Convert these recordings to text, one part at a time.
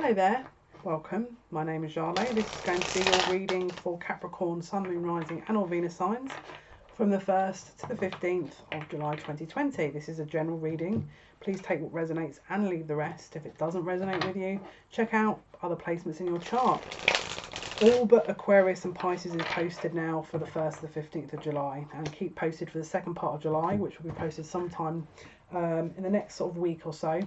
Hello there, welcome. My name is Jale. This is going to be your reading for Capricorn, Sun, Moon, Rising and all Venus signs from the 1st to the 15th of July 2020. This is a general reading. Please take what resonates and leave the rest. If it doesn't resonate with you, check out other placements in your chart. All but Aquarius and Pisces is posted now for the 1st to the 15th of July, and keep posted for the second part of July, which will be posted sometime in the next sort of week or so.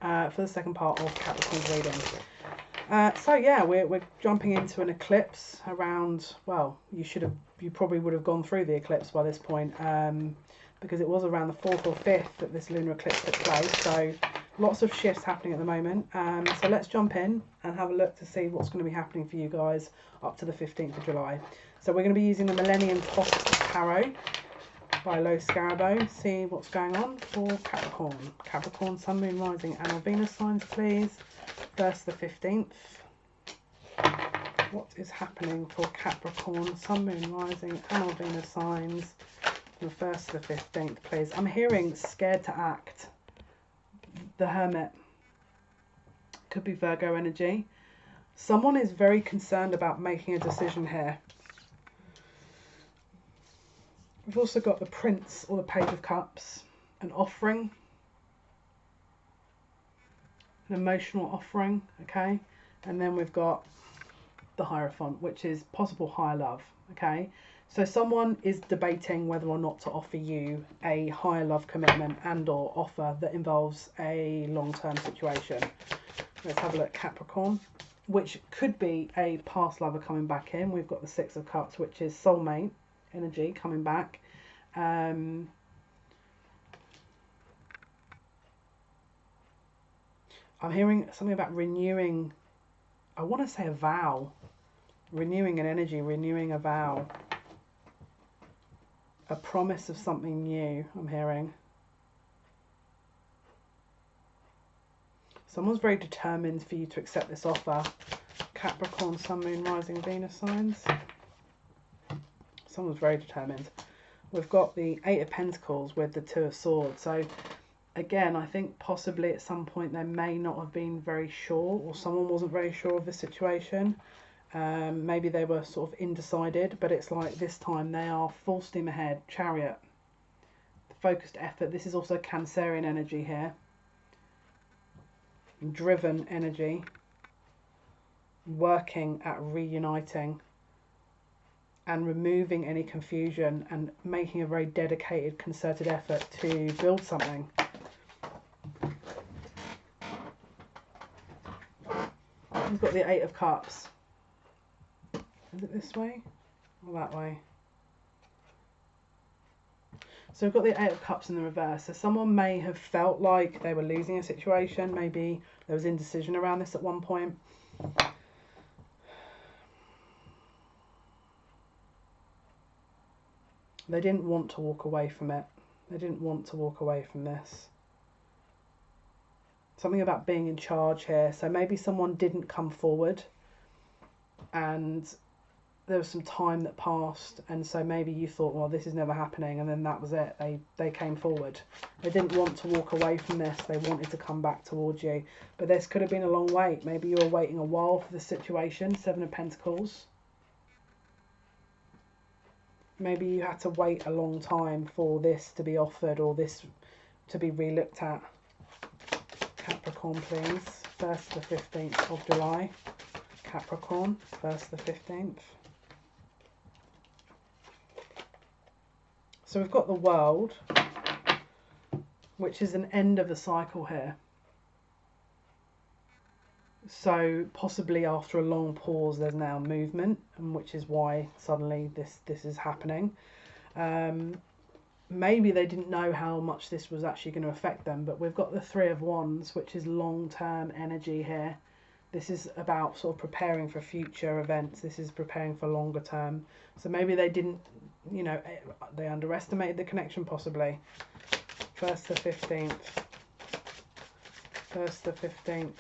For the second part of Capricorn's reading. So yeah, we're jumping into an eclipse around, well, you probably would have gone through the eclipse by this point, because it was around the 4th or 5th that this lunar eclipse took place. So lots of shifts happening at the moment. So let's jump in and have a look to see what's going to be happening for you guys up to the 15th of July. So we're going to be using the Millennium Toss Tarot by Low Scarabo. See what's going on for Capricorn. Capricorn, Sun, Moon, Rising and all Venus signs, please. 1st to the 15th. What is happening for Capricorn, Sun, Moon, Rising and all Venus signs from the 1st to the 15th, please? I'm hearing scared to act. The Hermit. Could be Virgo energy. Someone is very concerned about making a decision here. We've also got the Prince or the Page of Cups, an offering, an emotional offering, okay? And then we've got the Hierophant, which is possible higher love, okay? So someone is debating whether or not to offer you a higher love commitment and or offer that involves a long-term situation. Let's have a look at Capricorn, which could be a past lover coming back in. We've got the Six of Cups, which is soulmate energy coming back. I'm hearing something about renewing, I want to say a vow, renewing an energy, renewing a vow, a promise of something new. I'm hearing someone's very determined for you to accept this offer. Capricorn, Sun, Moon, Rising, Venus signs. Someone's very determined. We've got the Eight of Pentacles with the Two of Swords. So again, I think possibly at some point they may not have been very sure, or someone wasn't very sure of the situation. Maybe they were sort of undecided, but it's like this time they are full steam ahead. Chariot, focused effort. This is also Cancerian energy here. Driven energy. Working at reuniting and removing any confusion and making a very dedicated, concerted effort to build something. We've got the Eight of Cups. Is it this way or that way? So we've got the Eight of Cups in the reverse. So someone may have felt like they were losing a situation. Maybe there was indecision around this at one point. They didn't want to walk away from it. They didn't want to walk away from this. Something about being in charge here. So maybe someone didn't come forward and there was some time that passed, and so maybe you thought, well, this is never happening, and then that was it. They came forward. They didn't want to walk away from this. They wanted to come back towards you. But this could have been a long wait. Maybe you were waiting a while for the situation. Seven of Pentacles. Maybe you had to wait a long time for this to be offered or this to be re-looked at. Capricorn, please. 1st to the 15th of July. Capricorn, 1st to the 15th. So we've got the World, which is an end of the cycle here. So possibly after a long pause, there's now movement, and which is why suddenly this is happening. Maybe they didn't know how much this was actually going to affect them, but we've got the Three of Wands, which is long-term energy here. This is about sort of preparing for future events. This is preparing for longer term. So maybe they didn't, you know, they underestimated the connection possibly. 1st to 15th. 1st to 15th.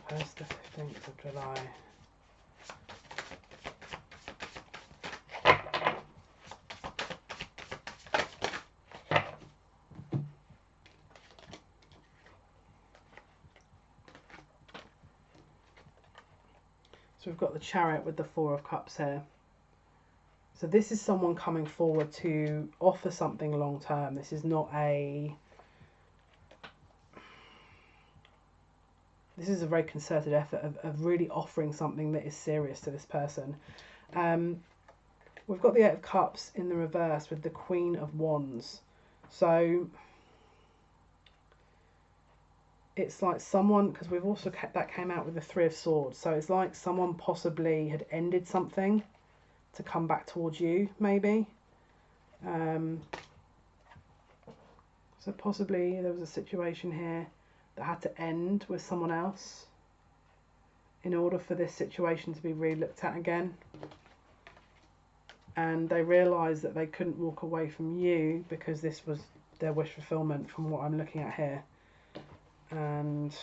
1st to 15th of July. So we've got the Chariot with the Four of Cups here. So this is someone coming forward to offer something long term. This is not a... This is a very concerted effort of really offering something that is serious to this person. We've got the Eight of Cups in the reverse with the Queen of Wands. So it's like someone, because we've also that came out with the Three of Swords. So it's like someone possibly had ended something to come back towards you, maybe. So possibly there was a situation here that had to end with someone else in order for this situation to be re-looked at again. And they realised that they couldn't walk away from you because this was their wish fulfillment from what I'm looking at here. And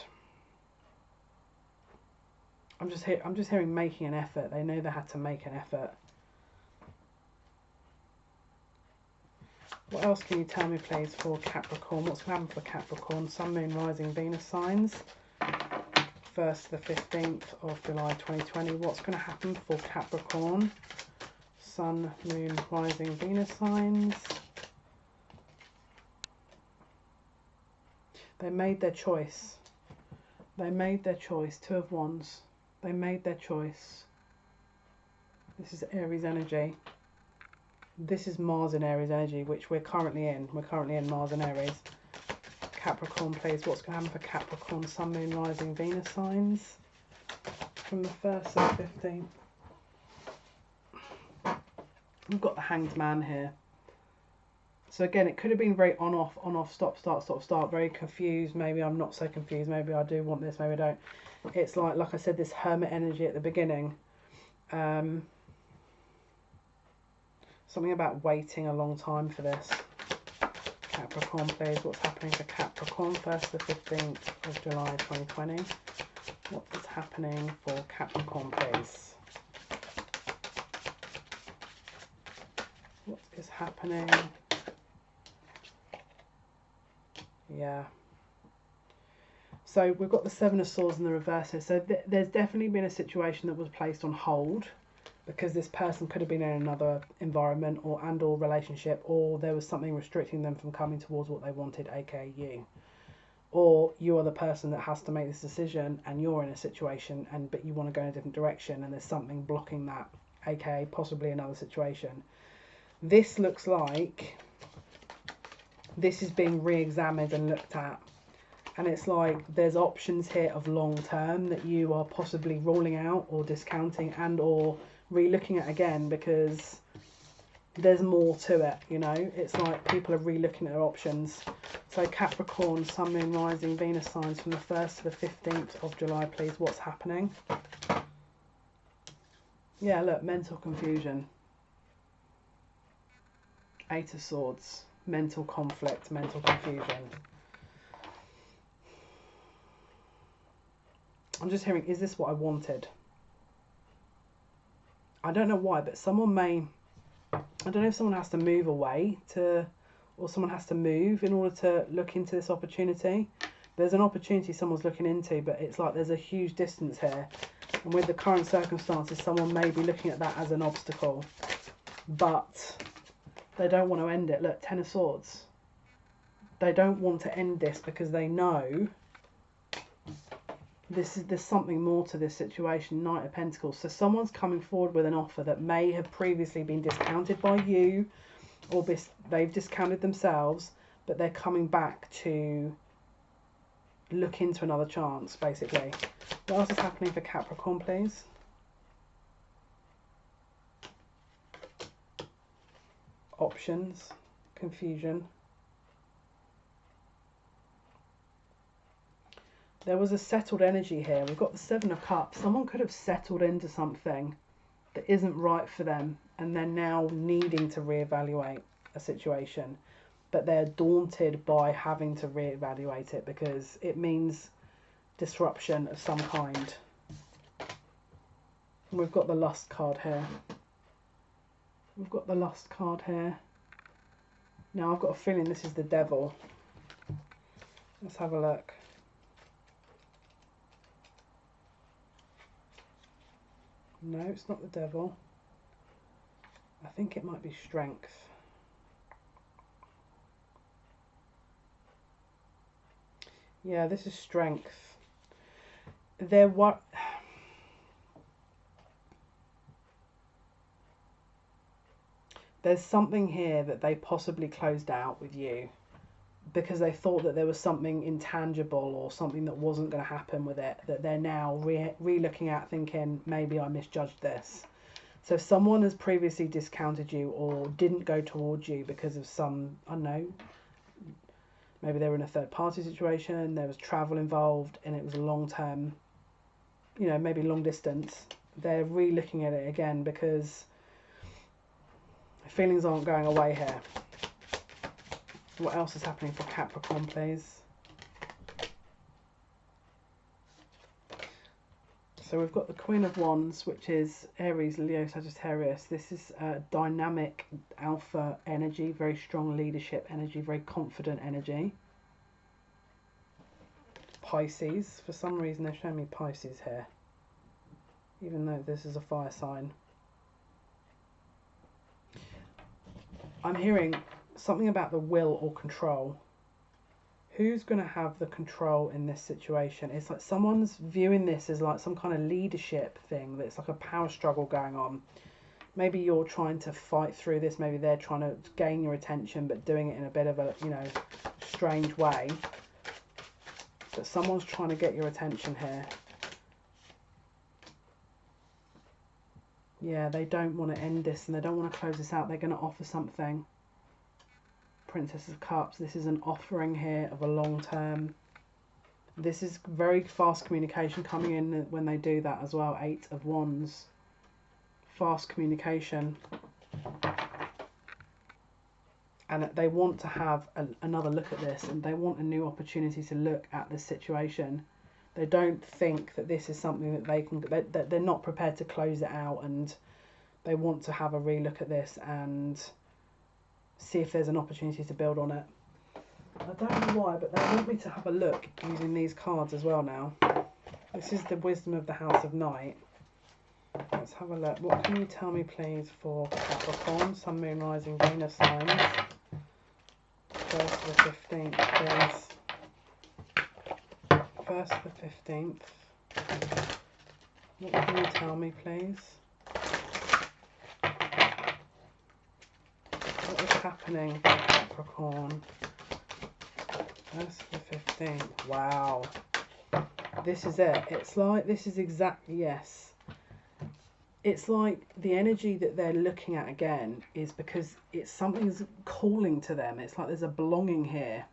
I'm just hearing making an effort. They know they had to make an effort. What else can you tell me, please, for Capricorn? What's going to happen for Capricorn? Sun, Moon, Rising, Venus signs. 1st to the 15th of July 2020. What's going to happen for Capricorn? Sun, Moon, Rising, Venus signs. They made their choice. They made their choice. Two of Wands. They made their choice. This is Aries energy. This is Mars and Aries energy, which we're currently in. We're currently in Mars and Aries. Capricorn, please. What's going to happen for Capricorn? Sun, Moon, Rising, Venus signs. From the 1st to the 15th. We've got the Hanged Man here. So again, it could have been very on-off, stop, start, very confused. Maybe I'm not so confused. Maybe I do want this, maybe I don't. It's like I said, this Hermit energy at the beginning. Something about waiting a long time for this. Capricorn, please. What's happening for Capricorn? 1st to the 15th of July 2020. What is happening for Capricorn, please? What is happening? Yeah. So we've got the Seven of Swords in the reverse here. So there's definitely been a situation that was placed on hold because this person could have been in another environment or relationship, or there was something restricting them from coming towards what they wanted, aka you. Or you are the person that has to make this decision and you're in a situation but you want to go in a different direction and there's something blocking that, aka possibly another situation. This looks like this is being re-examined and looked at, and it's like there's options here of long term that you are possibly ruling out or discounting and or re-looking at again because there's more to it, you know. It's like people are re-looking at their options. So Capricorn, Sun, Moon, Rising, Venus signs from the 1st to the 15th of July, please. What's happening? Yeah, look, mental confusion. Eight of Swords. Mental conflict, mental confusion. I'm just hearing, is this what I wanted? I don't know why, but someone may, I don't know if someone has to move away to, or someone has to move in order to look into this opportunity. There's an opportunity someone's looking into, but it's like there's a huge distance here. And with the current circumstances, someone may be looking at that as an obstacle. But they don't want to end it. Look, Ten of Swords. They don't want to end this because they know there's something more to this situation. Knight of Pentacles. So someone's coming forward with an offer that may have previously been discounted by you, or they've discounted themselves, but they're coming back to look into another chance, basically. What else is happening for Capricorn, please? Options, confusion. There was a settled energy here. We've got the Seven of Cups. Someone could have settled into something that isn't right for them and they're now needing to reevaluate a situation, but they're daunted by having to reevaluate it because it means disruption of some kind. And we've got the Lust card here. We've got the Lust card here. Now I've got a feeling this is the Devil. Let's have a look. No, it's not the devil. I think it might be strength. Yeah, this is strength. There's something here that they possibly closed out with you because they thought that there was something intangible or something that wasn't going to happen with it, that they're now re-looking at, thinking, maybe I misjudged this. So someone has previously discounted you or didn't go towards you because of some, I don't know, maybe they were in a third party situation, there was travel involved, and it was a long term, you know, maybe long distance. They're re-looking at it again because feelings aren't going away here. What else is happening for Capricorn, please? So we've got the Queen of Wands, which is Aries, Leo, Sagittarius. This is dynamic alpha energy, very strong leadership energy, very confident energy. Pisces. For some reason they're showing me Pisces here, even though this is a fire sign. I'm hearing something about the will or control. Who's going to have the control in this situation? It's like someone's viewing this as like some kind of leadership thing. That's like a power struggle going on. Maybe you're trying to fight through this. Maybe they're trying to gain your attention, but doing it in a bit of a, you know, strange way. But someone's trying to get your attention here. Yeah, they don't want to end this and they don't want to close this out. They're going to offer something. Princess of Cups. This is an offering here of a long term. This is very fast communication coming in when they do that as well. 8 of Wands. Fast communication. And they want to have another look at this, and they want a new opportunity to look at this situation. They don't think that this is something that they can, that they're not prepared to close it out, and they want to have a re-look at this and see if there's an opportunity to build on it. I don't know why, but they want me to have a look using these cards as well now. This is the wisdom of the House of Night. Let's have a look. What can you tell me, please, for Capricorn, Sun, Moon, Rising, Venus signs? 1st to the 15th, please. 1st to the 15th. What can you tell me, please? What is happening for Capricorn? 1st to the 15th. Wow. This is it. It's like, this is exactly, yes. It's like the energy that they're looking at again is because it's something's calling to them. It's like there's a belonging here.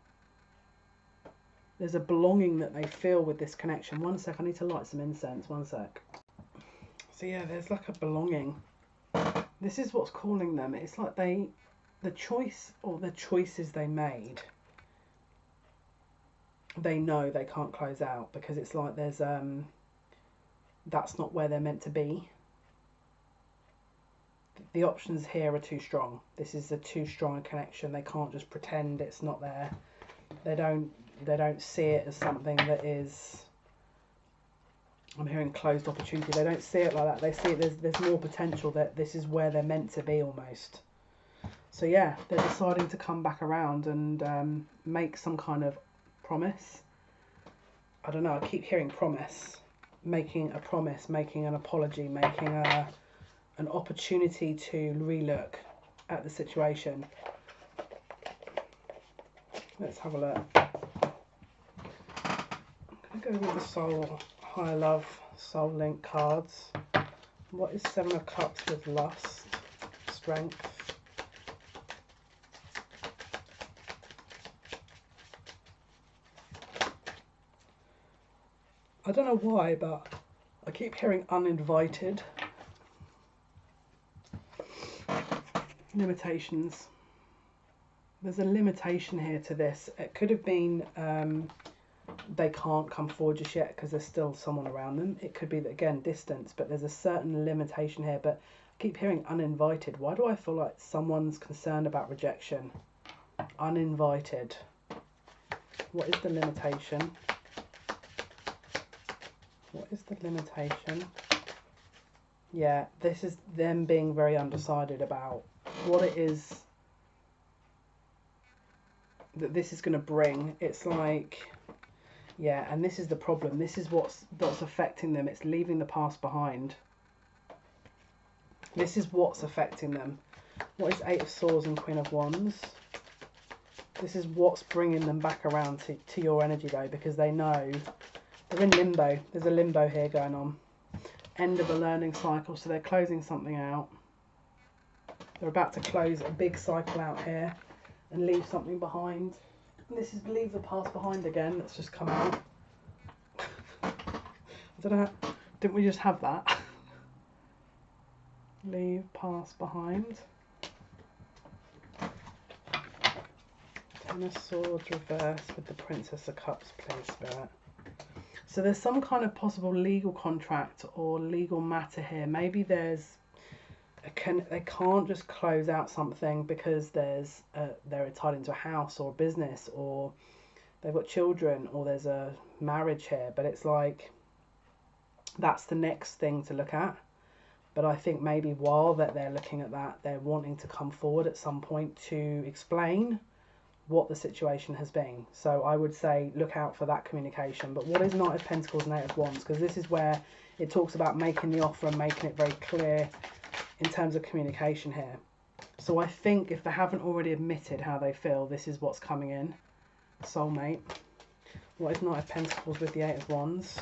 There's a belonging that they feel with this connection. One sec, I need to light some incense. One sec. So yeah, there's like a belonging. This is what's calling them. It's like the choice or the choices they made, they know they can't close out because it's like there's that's not where they're meant to be. The options here are too strong. This is a too strong a connection. They can't just pretend it's not there. They don't see it as something that is, I'm hearing closed opportunity. They don't see it like that. They see it, there's more potential, that this is where they're meant to be almost. So yeah, they're deciding to come back around and make some kind of promise. I don't know, I keep hearing promise. Making a promise, making an apology, making an opportunity to relook at the situation. Let's have a look. I'm going to go with the Soul, Higher Love, Soul Link cards. What is 7 of Cups with lust, strength? I don't know why, but I keep hearing uninvited. Limitations. There's a limitation here to this. It could have been they can't come forward just yet because there's still someone around them. It could be that, again, distance, but there's a certain limitation here. But I keep hearing uninvited. Why do I feel like someone's concerned about rejection? Uninvited. What is the limitation? What is the limitation? Yeah, this is them being very undecided about what it is that this is going to bring. It's like, yeah, and this is the problem. This is what's affecting them. It's leaving the past behind. This is what's affecting them. What is Eight of Swords and Queen of Wands? This is what's bringing them back around to your energy, though, because they know they're in limbo. There's a limbo here going on. End of a learning cycle, so they're closing something out. They're about to close a big cycle out here and leave something behind. And this is leave the past behind again. That's just come out. I don't know. Didn't we just have that? Leave past behind. Ten of Swords reversed with the Princess of Cups, please, Spirit. So there's some kind of possible legal contract or legal matter here. Maybe there's they can't just close out something because they're tied into a house or a business, or they've got children, or there's a marriage here. But it's like that's the next thing to look at. But I think maybe while that they're looking at that, they're wanting to come forward at some point to explain what the situation has been. So I would say look out for that communication. But what is Knight of Pentacles and Eight of Wands? Because this is where it talks about making the offer and making it very clear in terms of communication here. So I think if they haven't already admitted how they feel, this is what's coming in. Soulmate. What is Knight of Pentacles with the Eight of Wands?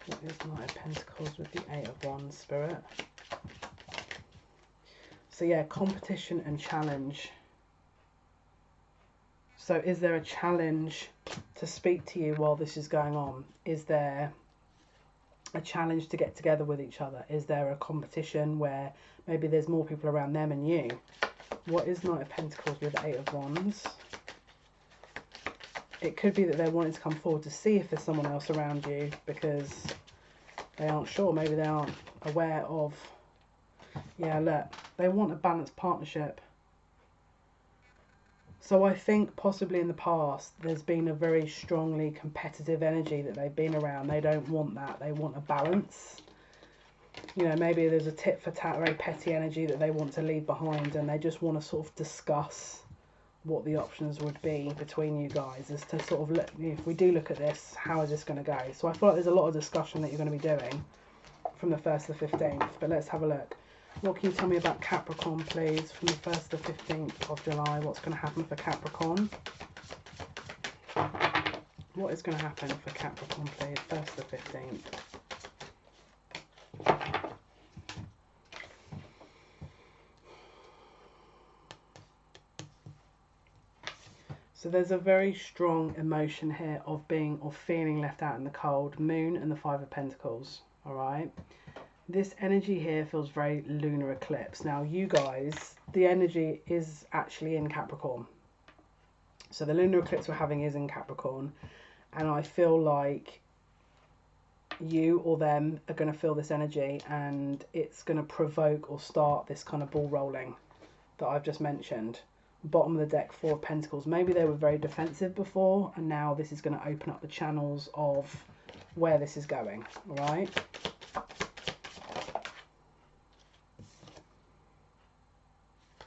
What is Knight of Pentacles with the Eight of Wands, Spirit? So yeah, competition and challenge. So is there a challenge to speak to you while this is going on? Is there a challenge to get together with each other? Is there a competition where maybe there's more people around them and you? What is Knight of Pentacles with the Eight of Wands? It could be that they're wanting to come forward to see if there's someone else around you because they aren't sure. Maybe they aren't aware of... Yeah, look, they want a balanced partnership. So I think possibly in the past there's been a very strongly competitive energy that they've been around. They don't want that. They want a balance. You know, maybe there's a tit for tat, very petty energy that they want to leave behind, and they just want to sort of discuss what the options would be between you guys as to sort of look, if we do look at this, how is this going to go? So I feel like there's a lot of discussion that you're going to be doing from the 1st to the 15th. But let's have a look. What can you tell me about Capricorn, please, from the 1st to the 15th of July? What's going to happen for Capricorn? What is going to happen for Capricorn, please, 1st to the 15th? So there's a very strong emotion here of being or feeling left out in the cold. Moon and the Five of Pentacles, all right? This energy here feels very lunar eclipse. Now, you guys, the energy is actually in Capricorn. So the lunar eclipse we're having is in Capricorn. And I feel like you or them are going to feel this energy and it's going to provoke or start this kind of ball rolling that I've just mentioned. Bottom of the deck, Four of Pentacles. Maybe they were very defensive before and now this is going to open up the channels of where this is going, all right?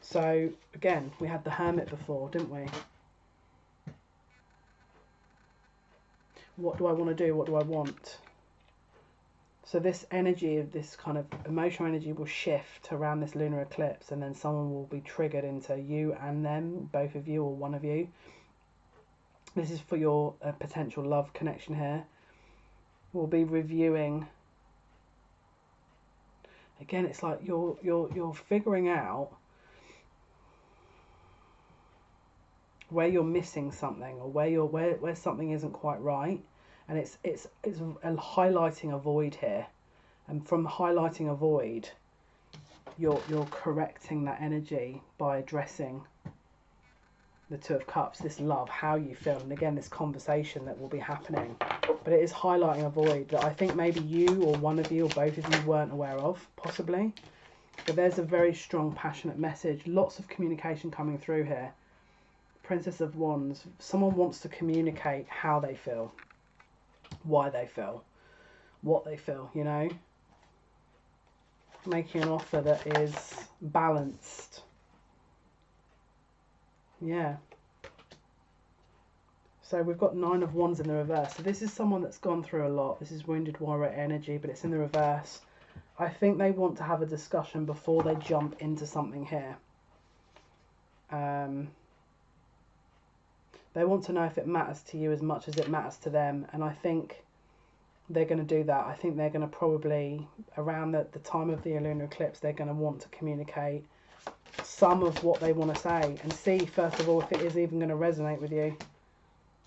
So, again, we had the Hermit before, didn't we? What do I want to do? What do I want? So this energy, this kind of emotional energy will shift around this lunar eclipse and then someone will be triggered into you and them, both of you or one of you. This is for your potential love connection here. We'll be reviewing. Again, it's like you're figuring out where you're missing something or where something isn't quite right, and it's highlighting a void here, and from highlighting a void you're correcting that energy by addressing the Two of Cups, this love, how you feel, and again this conversation that will be happening. But it is highlighting a void that I think maybe you or one of you or both of you weren't aware of, possibly. But there's a very strong passionate message, lots of communication coming through here. Princess of Wands, someone wants to communicate how they feel, why they feel, what they feel, you know. making an offer that is balanced. Yeah. So we've got 9 of Wands in the reverse. So this is someone that's gone through a lot. This is wounded warrior energy, but it's in the reverse. I think they want to have a discussion before they jump into something here. They want to know if it matters to you as much as it matters to them. And I think they're going to do that. I think they're going to probably, around the time of the lunar eclipse, they're going to want to communicate some of what they want to say. And see, first of all, if it is even going to resonate with you.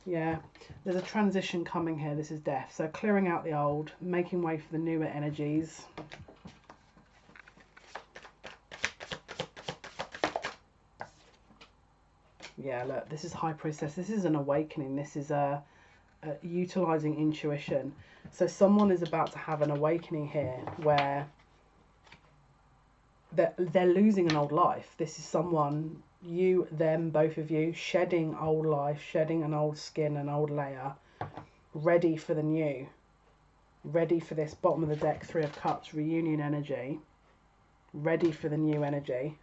Yeah, there's a transition coming here. This is death. So clearing out the old, making way for the newer energies. Yeah, look, this is High Priestess. This is an awakening. This is utilizing intuition. So someone is about to have an awakening here where they're losing an old life. This is someone, you, them, both of you, shedding old life, shedding an old skin, an old layer, ready for the new, ready for this bottom of the deck, 3 of Cups, reunion energy, ready for the new energy.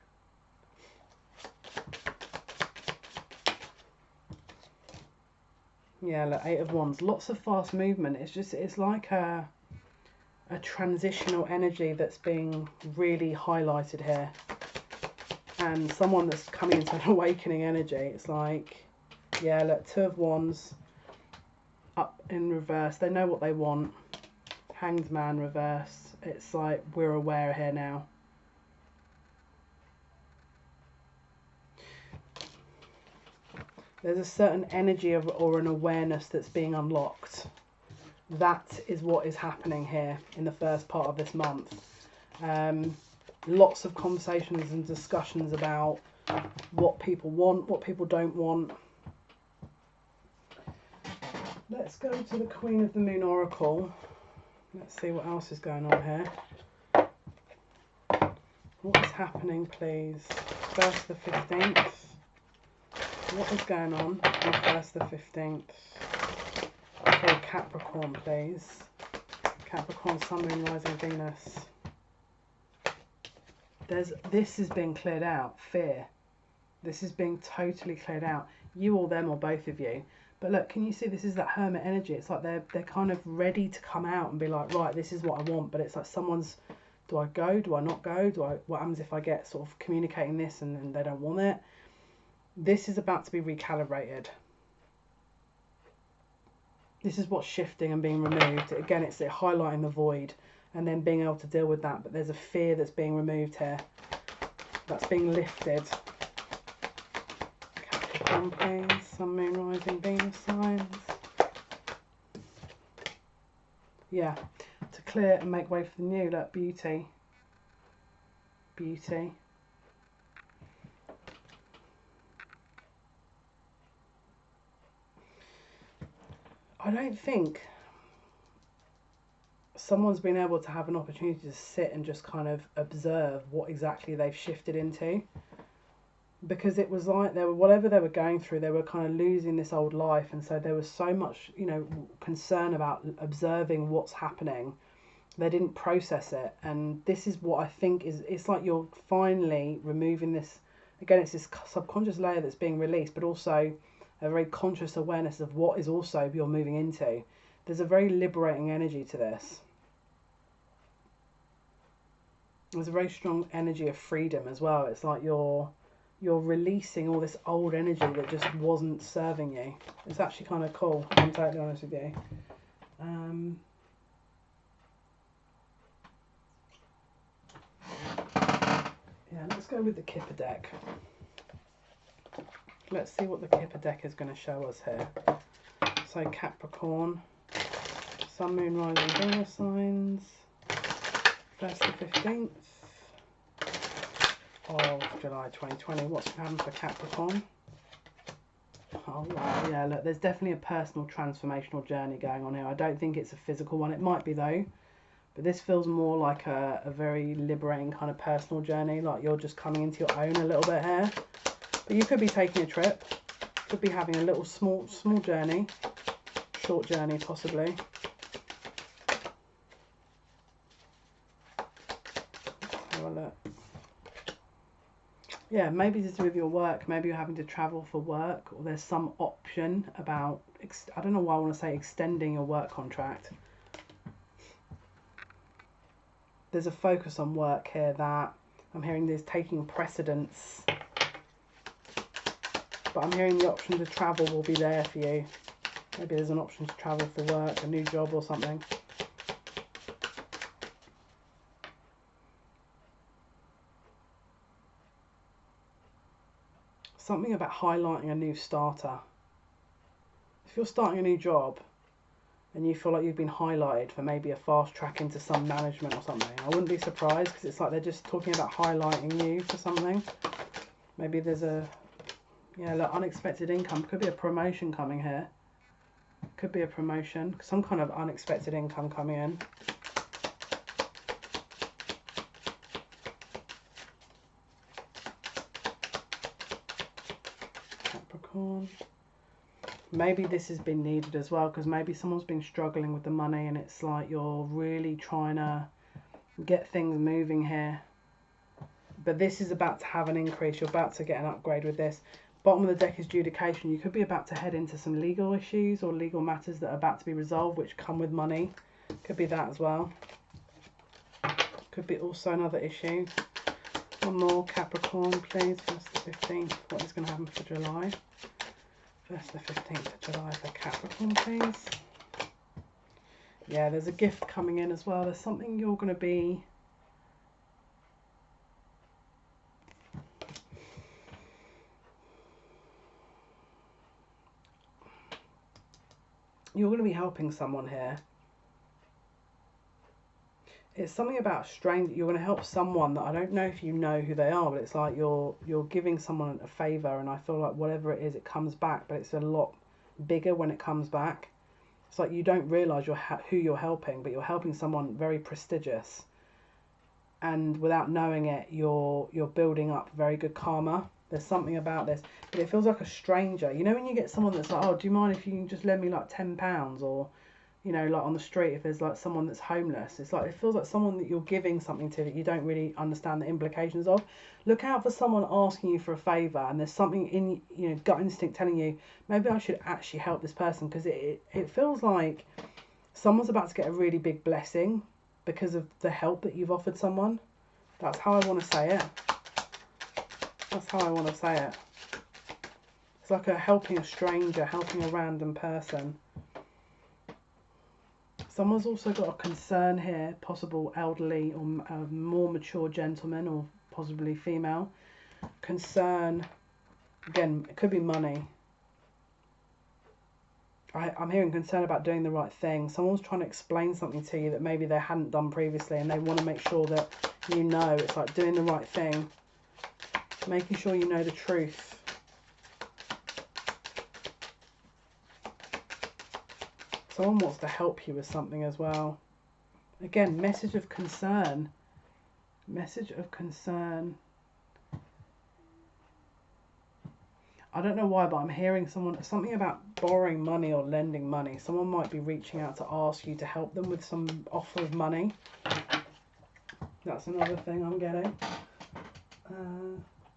Yeah, look, 8 of Wands, lots of fast movement. It's like a transitional energy that's being really highlighted here. And someone that's coming into an awakening energy. It's like, yeah, look, 2 of Wands up in reverse. They know what they want. Hanged Man reverse. It's like we're aware here now. There's a certain energy or an awareness that's being unlocked. That is what is happening here in the first part of this month. Lots of conversations and discussions about what people want, what people don't want. Let's go to the Queen of the Moon Oracle. Let's see what else is going on here. What is happening, please? First the 15th. What is going on first the 15th? For Capricorn, please. Capricorn, Sun, Moon, Rising, Venus. This is being cleared out. Fear. This is being totally cleared out. You or them or both of you. But look, can you see this is that hermit energy? It's like they're kind of ready to come out and be like, right, this is what I want. But it's like someone's, do I go? Do I not go? What happens if I get sort of communicating this and they don't want it? This is about to be recalibrated. This is what's shifting and being removed. Again, it's highlighting the void and then being able to deal with that. But there's a fear that's being removed here. That's being lifted. Capricorn, please. Sun, Moon, Rising, Venus signs. Yeah. To clear and make way for the new. Look, beauty. Beauty. I don't think someone's been able to have an opportunity to sit and just kind of observe what exactly they've shifted into, because it was like whatever they were going through, they were kind of losing this old life, and so there was so much, you know, concern about observing what's happening. They didn't process it, and this is what I think is, it's like you're finally removing this. Again, it's this subconscious layer that's being released, but also a very conscious awareness of what is also you're moving into. There's a very liberating energy to this. There's a very strong energy of freedom as well. It's like you're releasing all this old energy that just wasn't serving you. It's actually kind of cool, if I'm totally honest with you. Yeah, let's go with the Kipper deck. Let's see what the Kipper deck is going to show us here. So Capricorn, Sun, Moon, Rising, Venus signs. First the 15th of July 2020. What's going to happen for Capricorn? Oh wow, yeah, look, there's definitely a personal transformational journey going on here. I don't think it's a physical one. It might be though. But this feels more like a very liberating kind of personal journey. Like you're just coming into your own a little bit here. But you could be taking a trip, could be having a little small journey, short journey possibly. Yeah, maybe to do with your work. Maybe you're having to travel for work, or there's some option about, I don't know why I want to say extending your work contract. There's a focus on work here that I'm hearing is taking precedence. But I'm hearing the option to travel will be there for you. Maybe there's an option to travel for work, a new job or something. Something about highlighting a new starter. If you're starting a new job and you feel like you've been highlighted for maybe a fast track into some management or something, I wouldn't be surprised, because it's like they're just talking about highlighting you for something. Maybe there's a, yeah, look, unexpected income. Could be a promotion coming here. Could be a promotion. Some kind of unexpected income coming in. Capricorn. Maybe this has been needed as well, because maybe someone's been struggling with the money and it's like you're really trying to get things moving here. But this is about to have an increase. You're about to get an upgrade with this. Bottom of the deck is adjudication. You could be about to head into some legal issues or legal matters that are about to be resolved, which come with money. Could be that as well. Could be also another issue. One more, Capricorn, please. 1st to 15th. What is going to happen for July? 1st to 15th of July for Capricorn, please. Yeah, there's a gift coming in as well. There's something you're going to be... You're going to be helping someone here. It's something about strange. You're going to help someone that I don't know if you know who they are, but it's like you're giving someone a favour, and I feel like whatever it is, it comes back, but it's a lot bigger when it comes back. It's like you don't realise who you're helping, but you're helping someone very prestigious, and without knowing it, you're building up very good karma. There's something about this, but it feels like a stranger. You know when you get someone that's like, oh, do you mind if you can just lend me like £10, or, you know, like on the street, if there's like someone that's homeless, it's like, it feels like someone that you're giving something to that you don't really understand the implications of. Look out for someone asking you for a favour, and there's something in, you know, gut instinct telling you, maybe I should actually help this person, because it feels like someone's about to get a really big blessing because of the help that you've offered someone. That's how I want to say it. That's how I want to say it. It's like helping a stranger, helping a random person. Someone's also got a concern here, possible elderly or a more mature gentleman, or possibly female. Concern, again, it could be money. I'm hearing concern about doing the right thing. Someone's trying to explain something to you that maybe they hadn't done previously, and they want to make sure that you know. It's like doing the right thing. Making sure you know the truth. Someone wants to help you with something as well. Again, message of concern. Message of concern. I don't know why, but I'm hearing something about borrowing money or lending money. Someone might be reaching out to ask you to help them with some offer of money. That's another thing I'm getting.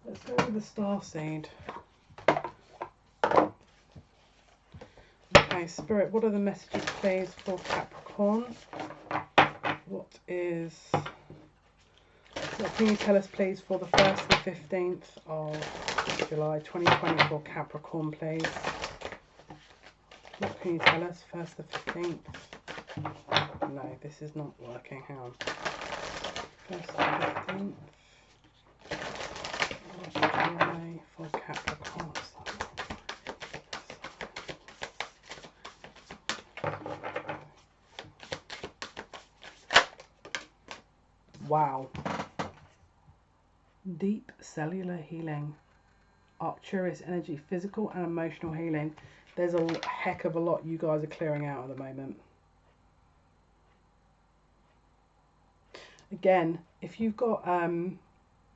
Let's go with the starseed. Okay, Spirit, what are the messages, please, for Capricorn? What can you tell us, please, for the 1st to the 15th of July 2020 for Capricorn, please? What can you tell us, 1st to 15th? No, this is not working. Hang on. 1st to 15th. July for Capricorn. Wow. Deep cellular healing. Arcturus energy, physical and emotional healing. There's a heck of a lot you guys are clearing out at the moment. Again, if you've got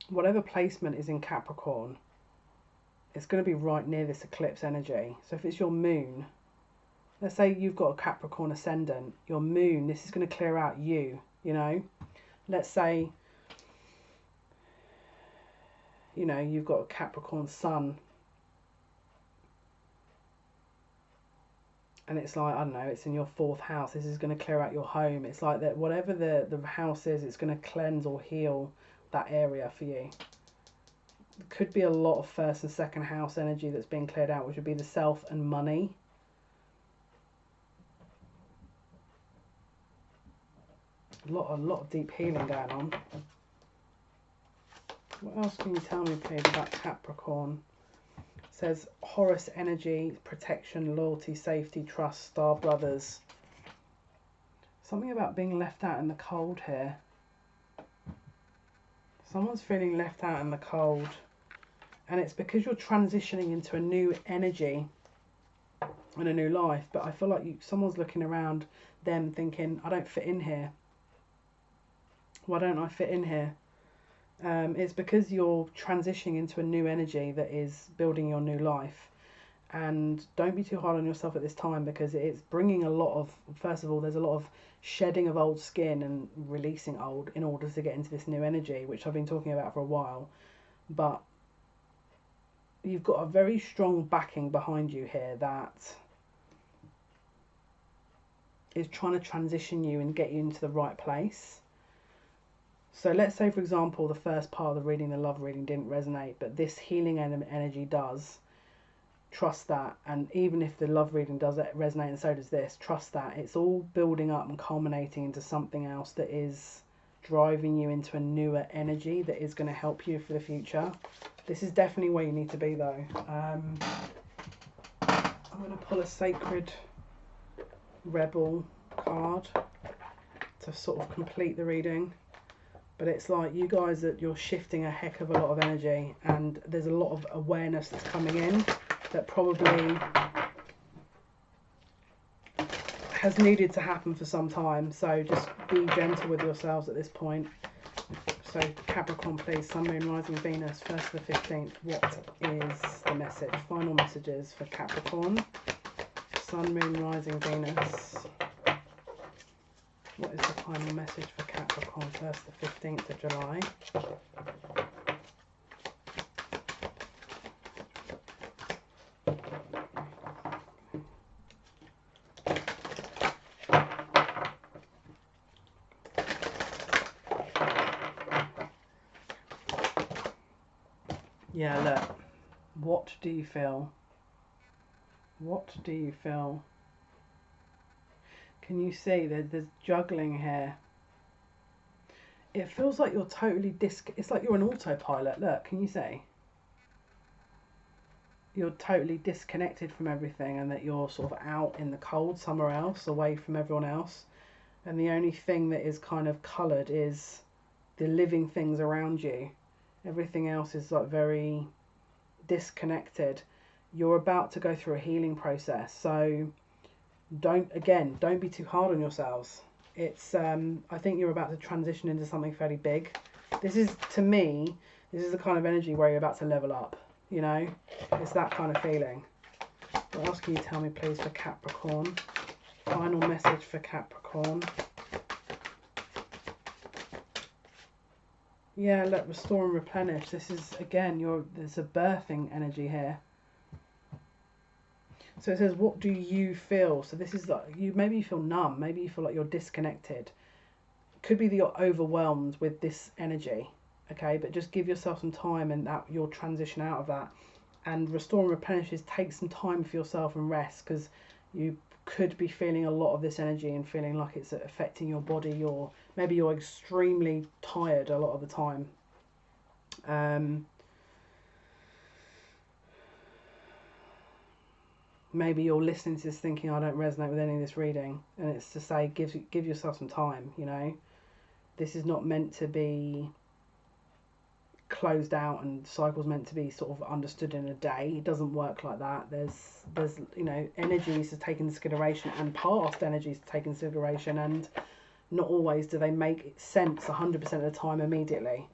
whatever placement is in Capricorn, it's going to be right near this eclipse energy. So if it's your moon, let's say you've got a Capricorn ascendant, your moon, this is going to clear out you know. Let's say you know, you've got a Capricorn sun. And it's like, I don't know, it's in your 4th house. This is going to clear out your home. It's like that whatever the house is, it's going to cleanse or heal that area for you. There could be a lot of 1st and 2nd house energy that's being cleared out, which would be the self and money. A lot of deep healing going on. What else can you tell me, please, about Capricorn? It says Horus energy, protection, loyalty, safety, trust, star brothers. Something about being left out in the cold here. Someone's feeling left out in the cold. And it's because you're transitioning into a new energy and a new life. But I feel like someone's looking around them thinking, I don't fit in here. Why don't I fit in here? It's because you're transitioning into a new energy that is building your new life. And don't be too hard on yourself at this time, because it's bringing a lot of, first of all, there's a lot of shedding of old skin and releasing old in order to get into this new energy, which I've been talking about for a while. But you've got a very strong backing behind you here that is trying to transition you and get you into the right place. So let's say, for example, the first part of the reading, the love reading, didn't resonate, but this healing energy does. Trust that. And even if the love reading does resonate and so does this, trust that. It's all building up and culminating into something else that is driving you into a newer energy that is going to help you for the future. This is definitely where you need to be, though. I'm going to pull a Sacred Rebel card to sort of complete the reading. But it's like you guys, that you're shifting a heck of a lot of energy, and there's a lot of awareness that's coming in that probably has needed to happen for some time. So just be gentle with yourselves at this point. So Capricorn, please, Sun, Moon, Rising, Venus, 1st to the 15th. What is the message? Final messages for Capricorn. Sun, Moon, Rising, Venus. What is the final message for Capricorn, 1st to 15th of July? Yeah, look. What do you feel? What do you feel? Can you see there's juggling here? It feels like you're totally it's like you're an autopilot. Look, can you see? You're totally disconnected from everything, and that you're sort of out in the cold somewhere else, away from everyone else. And the only thing that is kind of coloured is the living things around you. Everything else is like very disconnected. You're about to go through a healing process, so don't be too hard on yourselves. It's I think you're about to transition into something fairly big. This is, to me, this is the kind of energy where you're about to level up, you know? It's that kind of feeling. What else can you tell me, please, for Capricorn? Final message for Capricorn. Yeah, look, restore and replenish. This is, again, there's a birthing energy here. So it says, what do you feel? So this is like, maybe you feel numb. Maybe you feel like you're disconnected. Could be that you're overwhelmed with this energy. Okay, but just give yourself some time, and that you'll transition out of that. And restore and replenish is take some time for yourself and rest, because you could be feeling a lot of this energy and feeling like it's affecting your body. Maybe you're extremely tired a lot of the time. Maybe you're listening to this thinking, I don't resonate with any of this reading, and it's to say, give yourself some time. You know, this is not meant to be closed out, and cycle's meant to be sort of understood in a day. It doesn't work like that. There's you know, energies to take into consideration, and past energies to take into consideration, and not always do they make sense 100% of the time immediately.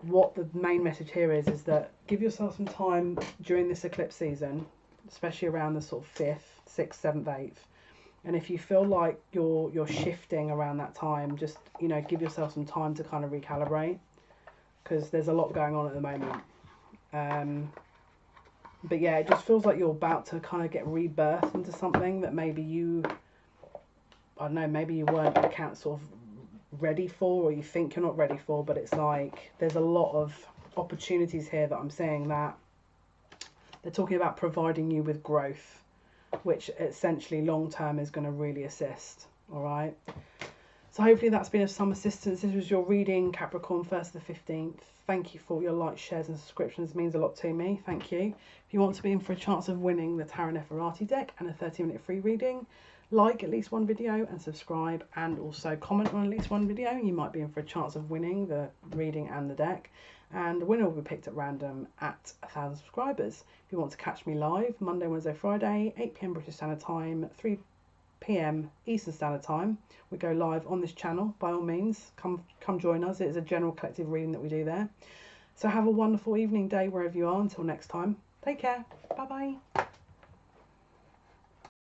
What the main message here is that give yourself some time during this eclipse season, especially around the sort of 5th, 6th, 7th, 8th. And if you feel like you're shifting around that time, just, you know, give yourself some time to kind of recalibrate, because there's a lot going on at the moment. But yeah, it just feels like you're about to kind of get rebirthed into something that maybe you, I don't know, maybe you weren't sort of ready for, or you think you're not ready for. But it's like there's a lot of opportunities here that I'm saying that they're talking about providing you with growth, which essentially long term is going to really assist. All right. So hopefully that's been of some assistance. This was your reading, Capricorn, 1st to the 15th. Thank you for your likes, shares and subscriptions. It means a lot to me. Thank you. If you want to be in for a chance of winning the Tarot NEFERATI deck and a 30-minute free reading, like at least one video and subscribe, and also comment on at least one video. You might be in for a chance of winning the reading and the deck. And the winner will be picked at random at 1,000 subscribers. If you want to catch me live, Monday, Wednesday, Friday, 8 PM British Standard Time, 3 PM Eastern Standard Time, we go live on this channel. By all means, come join us. It is a general collective reading that we do there. So have a wonderful evening, day, wherever you are. Until next time, take care. Bye bye.